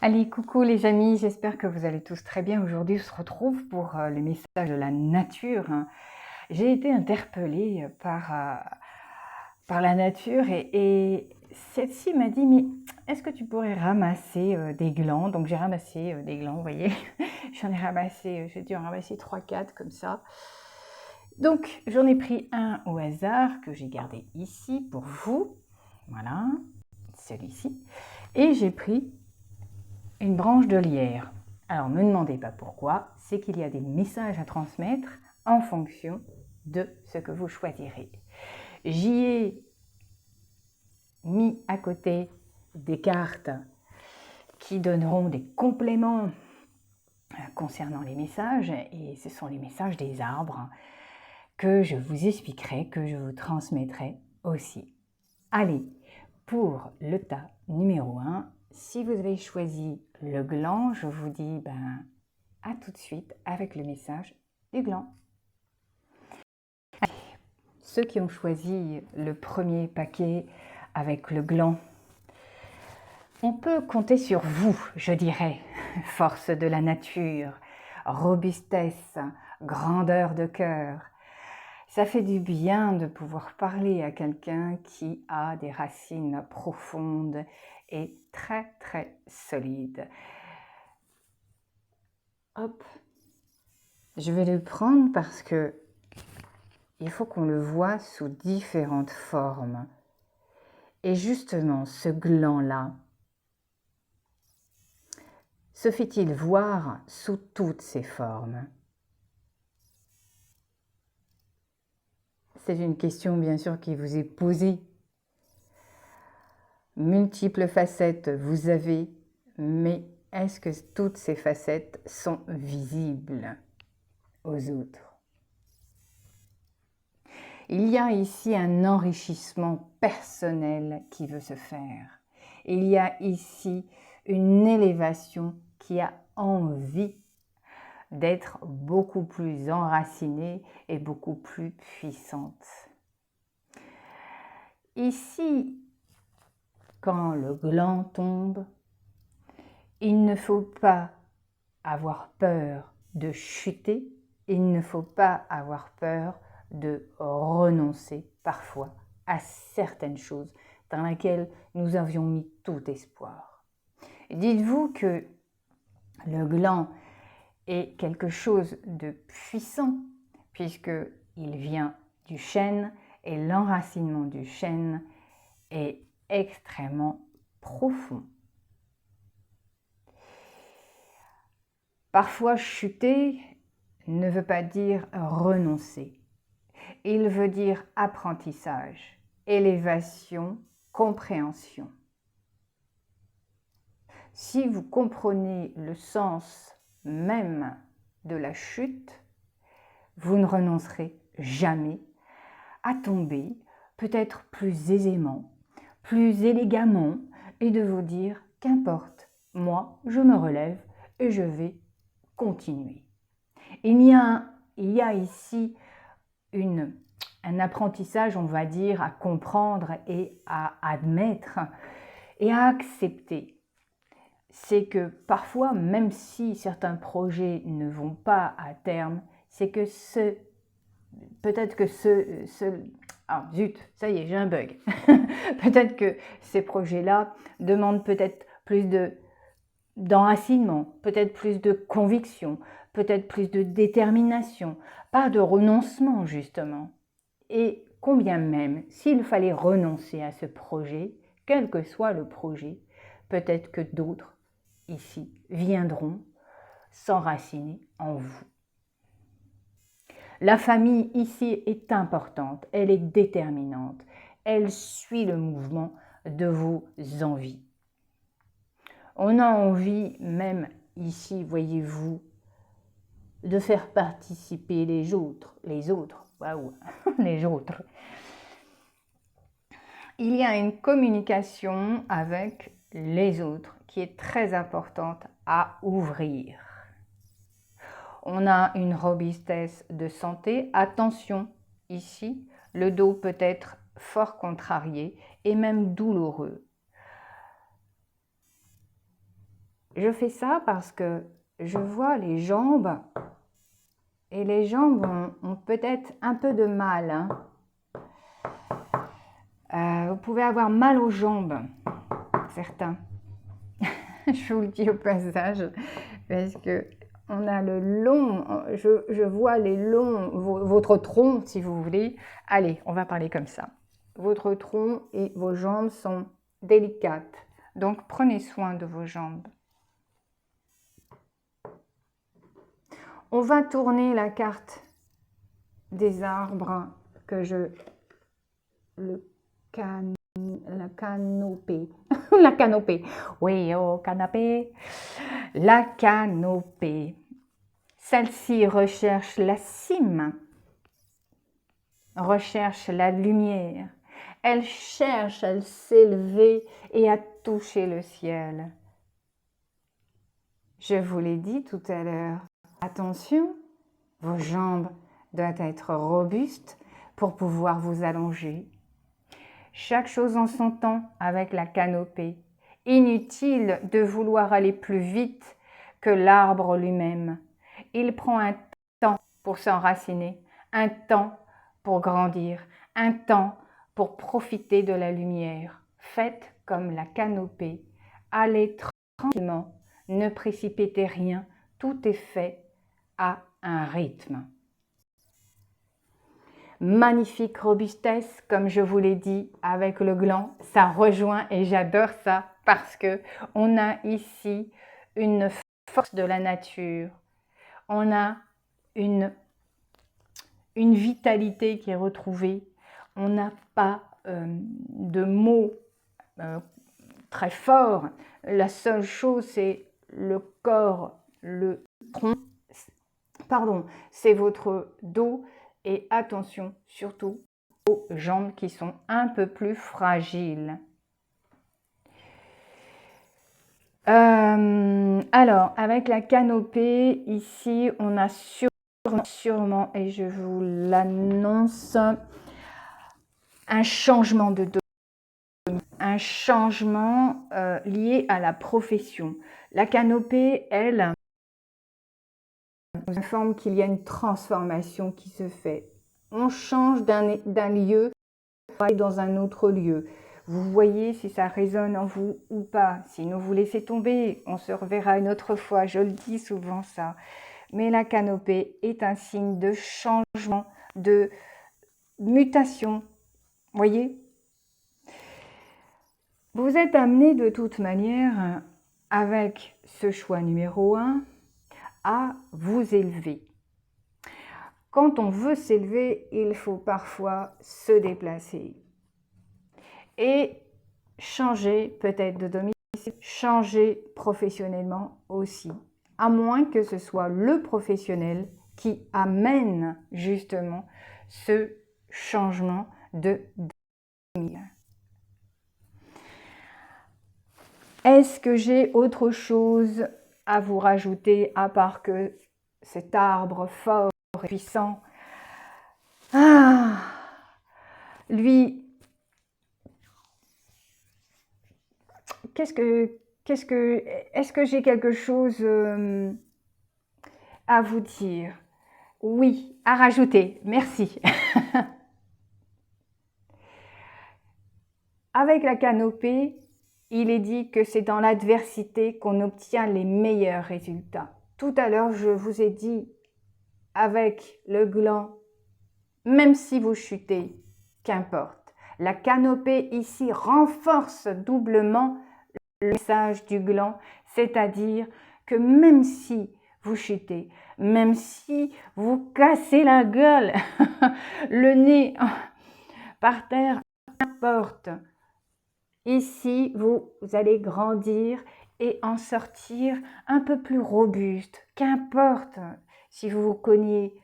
Allez, coucou les amis, j'espère que vous allez tous très bien. Aujourd'hui, on se retrouve pour le message de la nature. J'ai été interpellée par la nature et celle-ci m'a dit, mais est-ce que tu pourrais ramasser des glands? Donc j'ai ramassé des glands, vous voyez. J'en ai ramassé, j'ai dû en ramasser 3-4 comme ça. Donc j'en ai pris un au hasard que j'ai gardé ici pour vous. Voilà, celui-ci. Et j'ai pris une branche de lierre. Alors, ne me demandez pas pourquoi, c'est qu'il y a des messages à transmettre en fonction de ce que vous choisirez. J'y ai mis à côté des cartes qui donneront des compléments concernant les messages, et ce sont les messages des arbres que je vous expliquerai, que je vous transmettrai aussi. Allez, pour le tas numéro 1, si vous avez choisi le gland, je vous dis à tout de suite avec le message du gland. Allez, ceux qui ont choisi le premier paquet avec le gland, on peut compter sur vous, je dirais. Force de la nature, robustesse, grandeur de cœur. Ça fait du bien de pouvoir parler à quelqu'un qui a des racines profondes et très très solides. Hop, je vais le prendre parce que il faut qu'on le voit sous différentes formes. Et justement, ce gland-là se fait-il voir sous toutes ses formes? C'est une question bien sûr qui vous est posée. Multiples facettes vous avez, mais est-ce que toutes ces facettes sont visibles aux autres? Il y a ici un enrichissement personnel qui veut se faire. Il y a ici une élévation qui a envie d'être beaucoup plus enracinée et beaucoup plus puissante. Ici, quand le gland tombe, il ne faut pas avoir peur de chuter, il ne faut pas avoir peur de renoncer parfois à certaines choses dans lesquelles nous avions mis tout espoir. Dites-vous que le gland est quelque chose de puissant puisqu'il vient du chêne et l'enracinement du chêne est extrêmement profond. Parfois, chuter ne veut pas dire renoncer. Il veut dire apprentissage, élévation, compréhension. Si vous comprenez le sens même de la chute, vous ne renoncerez jamais à tomber, peut-être plus aisément, plus élégamment, et de vous dire qu'importe, moi je me relève et je vais continuer. Il y a ici un apprentissage, on va dire, à comprendre et à admettre et à accepter. C'est que parfois, même si certains projets ne vont pas à terme, c'est que peut-être que ah zut, ça y est, j'ai un bug. Peut-être que ces projets-là demandent peut-être plus d'enracinement, peut-être plus de conviction, peut-être plus de détermination, pas de renoncement justement. Et combien même, s'il fallait renoncer à ce projet, quel que soit le projet, peut-être que d'autres ici viendront s'enraciner en vous. La famille ici est importante, elle est déterminante, elle suit le mouvement de vos envies. On a envie même ici, voyez-vous, de faire participer les autres, waouh, les autres. Il y a une communication avec les autres qui est très importante à ouvrir. On a une robustesse de santé. Attention, ici, le dos peut être fort contrarié et même douloureux. je fais ça parce que je vois les jambes et les jambes ont peut-être un peu de mal, hein. Vous pouvez avoir mal aux jambes, certains. Je vous le dis au passage, parce que on a le long, je vois les longs, votre tronc si vous voulez. Allez, on va parler comme ça. Votre tronc et vos jambes sont délicates, donc prenez soin de vos jambes. On va tourner la carte des arbres que la canopée, la canopée, oui, au canapé, la canopée. Celle-ci recherche la cime, recherche la lumière. Elle cherche à s'élever et à toucher le ciel. Je vous l'ai dit tout à l'heure, attention, vos jambes doivent être robustes pour pouvoir vous allonger. Chaque chose en son temps avec la canopée. Inutile de vouloir aller plus vite que l'arbre lui-même. Il prend un temps pour s'enraciner, un temps pour grandir, un temps pour profiter de la lumière. Faites comme la canopée. Allez tranquillement, ne précipitez rien, tout est fait à un rythme. Magnifique robustesse, comme je vous l'ai dit, avec le gland, ça rejoint et j'adore ça parce que on a ici une force de la nature, on a une vitalité qui est retrouvée, on n'a pas de mots très forts, la seule chose c'est le corps, le tronc, pardon, c'est votre dos. Et attention, surtout aux jambes qui sont un peu plus fragiles. Alors, avec la canopée, ici, on a sûrement, et je vous l'annonce, un changement de dos, un changement lié à la profession. La canopée, elle, nous informe qu'il y a une transformation qui se fait. On change d'un lieu dans un autre lieu. Vous voyez si ça résonne en vous ou pas. Sinon, vous laissez tomber. On se reverra une autre fois. Je le dis souvent ça. Mais la canopée est un signe de changement, de mutation. Voyez? Vous êtes amené de toute manière, avec ce choix numéro 1, à vous élever. Quand on veut s'élever, il faut parfois se déplacer et changer peut-être de domicile, changer professionnellement aussi, à moins que ce soit le professionnel qui amène justement ce changement de domicile. Est-ce que j'ai autre chose à vous rajouter à part que cet arbre fort et puissant, lui, est-ce que j'ai quelque chose à vous dire? Oui, à rajouter, merci. Avec la canopée, il est dit que c'est dans l'adversité qu'on obtient les meilleurs résultats. Tout à l'heure, je vous ai dit, avec le gland, même si vous chutez, qu'importe. La canopée ici renforce doublement le message du gland, c'est-à-dire que même si vous chutez, même si vous cassez la gueule, le nez par terre, qu'importe. Ici, vous allez grandir et en sortir un peu plus robuste, qu'importe si vous vous cognez.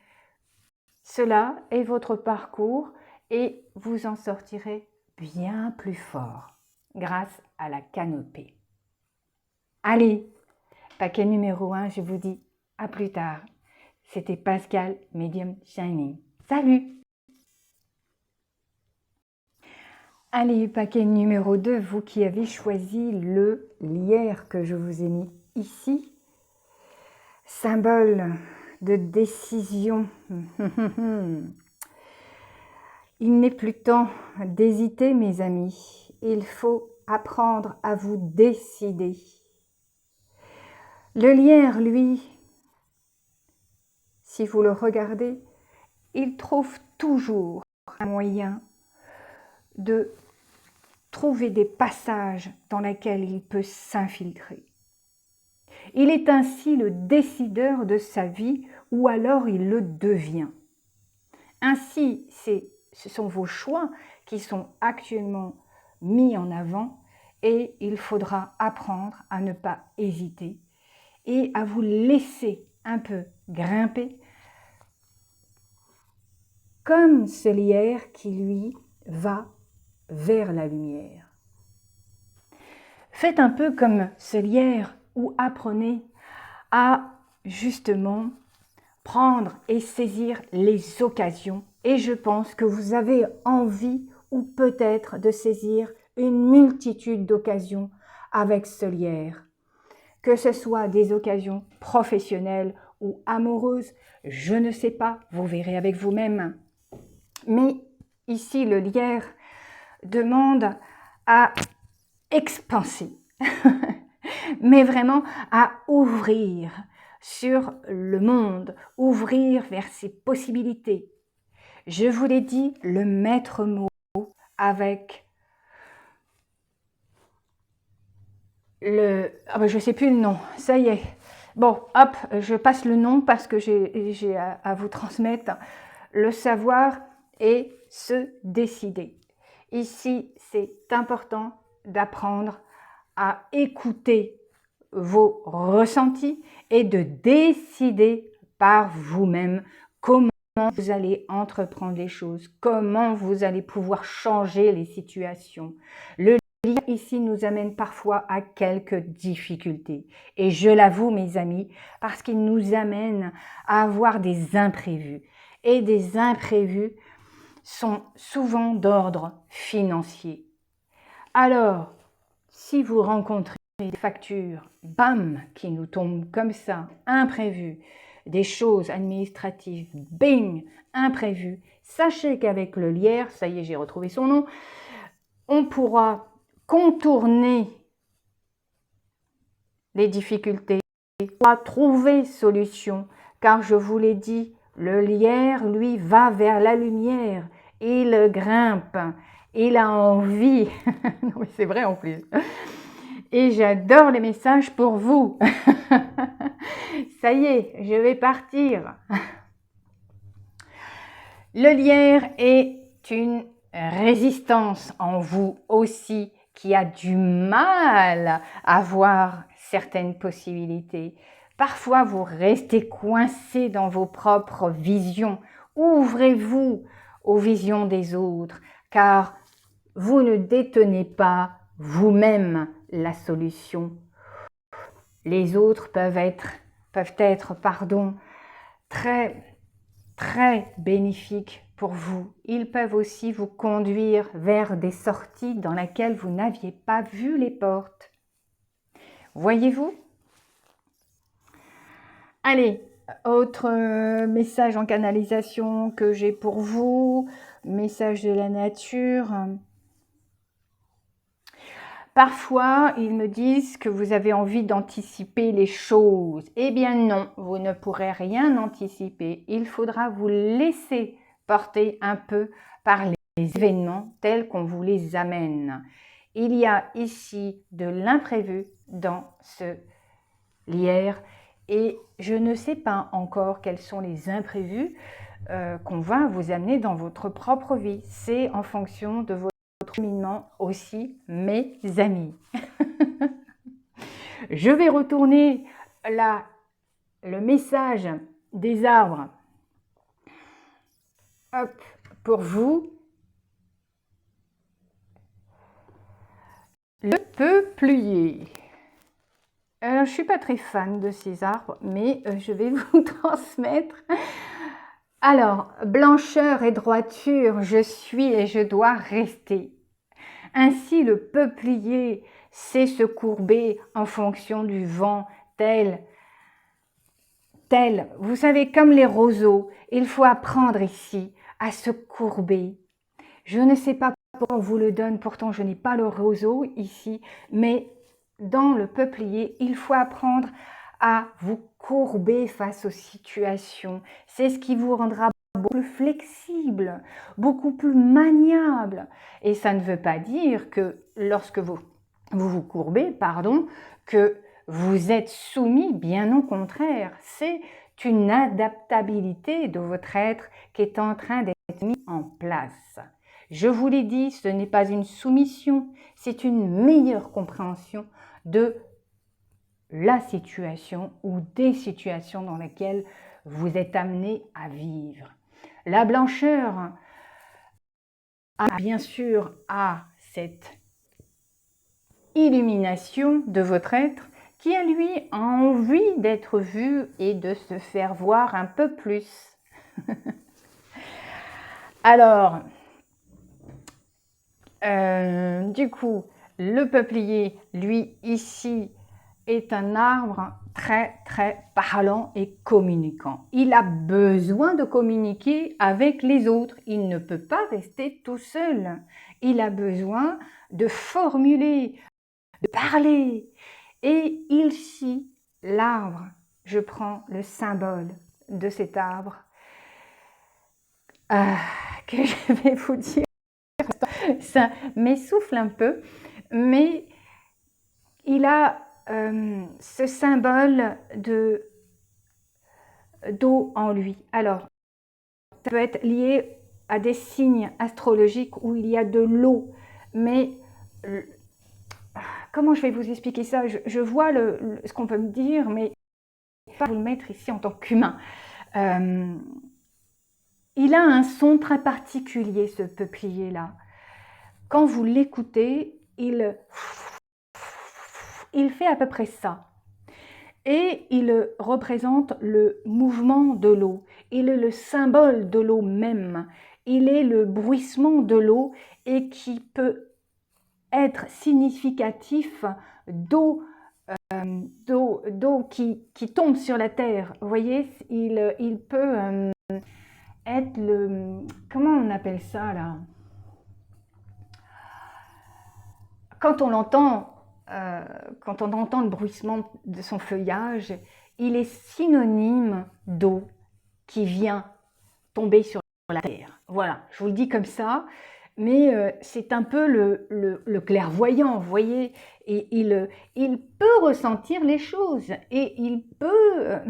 Cela est votre parcours et vous en sortirez bien plus fort grâce à la canopée. Allez, paquet numéro 1, je vous dis à plus tard. C'était Pascal, Medium Shining. Salut! Allez, paquet numéro 2, vous qui avez choisi le lierre que je vous ai mis ici, symbole de décision. Il n'est plus temps d'hésiter, mes amis. Il faut apprendre à vous décider. Le lierre, lui, si vous le regardez, il trouve toujours un moyen de trouver des passages dans lesquels il peut s'infiltrer. Il est ainsi le décideur de sa vie, ou alors il le devient. Ainsi, ce sont vos choix qui sont actuellement mis en avant et il faudra apprendre à ne pas hésiter et à vous laisser un peu grimper comme ce lierre qui, lui, va vers la lumière. Faites un peu comme ce lierre ou apprenez à justement prendre et saisir les occasions. Et je pense que vous avez envie ou peut-être de saisir une multitude d'occasions avec ce lierre. Que ce soit des occasions professionnelles ou amoureuses, je ne sais pas, vous verrez avec vous-même. Mais ici, le lierre demande à expanser, mais vraiment à ouvrir sur le monde, ouvrir vers ses possibilités. Je vous l'ai dit, le maître mot avec le... Ah ben je ne sais plus le nom, ça y est. Bon, hop, je passe le nom parce que j'ai à vous transmettre le savoir et se décider. Ici, c'est important d'apprendre à écouter vos ressentis et de décider par vous-même comment vous allez entreprendre les choses, comment vous allez pouvoir changer les situations. Le lire ici nous amène parfois à quelques difficultés. Et je l'avoue, mes amis, parce qu'il nous amène à avoir des imprévus. Et des imprévus sont souvent d'ordre financier. Alors, si vous rencontrez des factures, bam, qui nous tombent comme ça, imprévues, des choses administratives, bing, imprévues, sachez qu'avec le lierre, ça y est, j'ai retrouvé son nom, on pourra contourner les difficultés, trouver solution, car je vous l'ai dit, le lierre, lui, va vers la lumière, il grimpe, il a envie, non mais c'est vrai en plus, et j'adore les messages pour vous, ça y est, je vais partir. Le lierre est une résistance en vous aussi qui a du mal à voir certaines possibilités. Parfois, vous restez coincé dans vos propres visions. Ouvrez-vous aux visions des autres, car vous ne détenez pas vous-même la solution. Les autres peuvent être très bénéfiques pour vous. Ils peuvent aussi vous conduire vers des sorties dans lesquelles vous n'aviez pas vu les portes. Voyez-vous? Allez, autre message en canalisation que j'ai pour vous, message de la nature. Parfois, ils me disent que vous avez envie d'anticiper les choses. Eh bien non, vous ne pourrez rien anticiper. Il faudra vous laisser porter un peu par les événements tels qu'on vous les amène. Il y a ici de l'imprévu dans ce lierre et je ne sais pas encore quels sont les imprévus qu'on va vous amener dans votre propre vie. C'est en fonction de votre cheminement aussi, mes amis. Je vais retourner là le message des arbres. Hop, pour vous. Le peuplier. Je ne suis pas très fan de ces arbres, mais je vais vous transmettre. Alors, blancheur et droiture, je suis et je dois rester. Ainsi, le peuplier sait se courber en fonction du vent tel, vous savez, comme les roseaux, il faut apprendre ici à se courber. Je ne sais pas pourquoi on vous le donne, pourtant je n'ai pas le roseau ici, mais dans le peuplier, il faut apprendre à vous courber face aux situations. C'est ce qui vous rendra beaucoup plus flexible, beaucoup plus maniable. Et ça ne veut pas dire que lorsque vous courbez, pardon, que vous êtes soumis, bien au contraire. C'est une adaptabilité de votre être qui est en train d'être mise en place. Je vous l'ai dit, ce n'est pas une soumission, c'est une meilleure compréhension de la situation ou des situations dans lesquelles vous êtes amené à vivre. La blancheur bien sûr a cette illumination de votre être qui a lui envie d'être vu et de se faire voir un peu plus. Alors, du coup, le peuplier, lui, ici, est un arbre très, très parlant et communicant. Il a besoin de communiquer avec les autres. Il ne peut pas rester tout seul. Il a besoin de formuler, de parler. Et ici, l'arbre, je prends le symbole de cet arbre que je vais vous dire. Ça m'essouffle un peu, mais il a ce symbole d'eau en lui. Alors, ça peut être lié à des signes astrologiques où il y a de l'eau, mais comment je vais vous expliquer ça? Je vois ce qu'on peut me dire, mais je ne vais pas vous le mettre ici en tant qu'humain. Il a un son très particulier, ce peuplier-là. Quand vous l'écoutez, il fait à peu près ça. Et il représente le mouvement de l'eau. Il est le symbole de l'eau même. Il est le bruissement de l'eau et qui peut être significatif d'eau qui tombe sur la terre. Vous voyez, il peut être le... Comment on appelle ça là? Quand on entend le bruissement de son feuillage, il est synonyme d'eau qui vient tomber sur la terre. Voilà, je vous le dis comme ça, mais c'est un peu le clairvoyant, vous voyez, et il peut ressentir les choses, et il peut...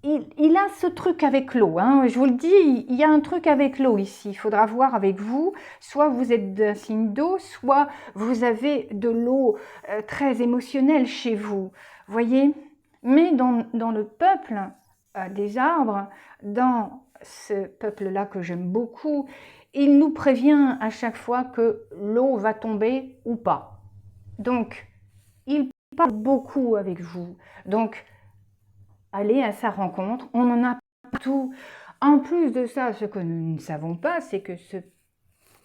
Il a ce truc avec l'eau, hein. Je vous le dis, il y a un truc avec l'eau ici. Il faudra voir avec vous, soit vous êtes d'un signe d'eau, soit vous avez de l'eau très émotionnelle chez vous, voyez. Mais dans le peuple des arbres, dans ce peuple-là que j'aime beaucoup, il nous prévient à chaque fois que l'eau va tomber ou pas. Donc, il parle beaucoup avec vous. Donc, aller à sa rencontre. On en a partout. En plus de ça, ce que nous ne savons pas, c'est que ce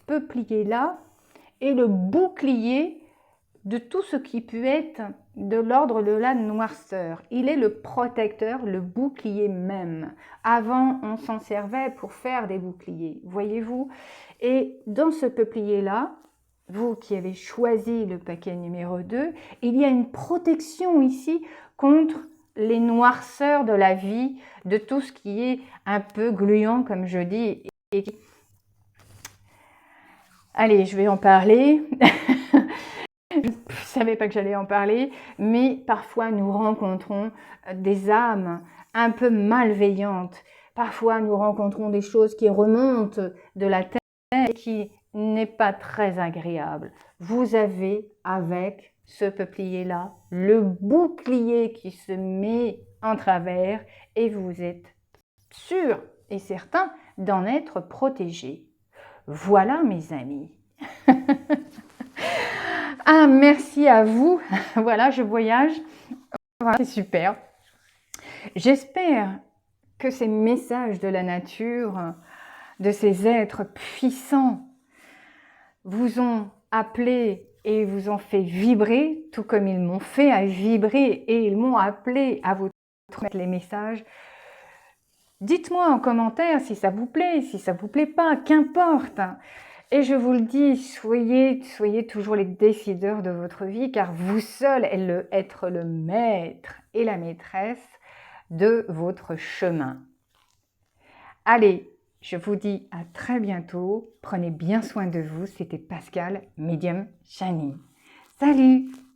peuplier-là est le bouclier de tout ce qui peut être de l'ordre de la noirceur. Il est le protecteur, le bouclier même. Avant, on s'en servait pour faire des boucliers, voyez-vous. Et dans ce peuplier-là, vous qui avez choisi le paquet numéro 2, il y a une protection ici contre les noirceurs de la vie, de tout ce qui est un peu gluant, comme je dis. Allez, je vais en parler. Je ne savais pas que j'allais en parler, mais parfois nous rencontrons des âmes un peu malveillantes. Parfois nous rencontrons des choses qui remontent de la terre et qui n'est pas très agréable. Vous avez avec ce peuplier-là le bouclier qui se met en travers et vous êtes sûr et certain d'en être protégé. Voilà mes amis. Ah, merci à vous. Voilà, je voyage. Voilà, c'est super. J'espère que ces messages de la nature, de ces êtres puissants, vous ont appelé et vous ont fait vibrer, tout comme ils m'ont fait à vibrer et ils m'ont appelé à vous transmettre les messages. Dites-moi en commentaire si ça vous plaît, si ça vous plaît pas, qu'importe. Et je vous le dis, soyez toujours les décideurs de votre vie, car vous seul êtes le maître et la maîtresse de votre chemin. Allez, je vous dis à très bientôt. Prenez bien soin de vous. C'était Pascal, Médium Shining. Salut!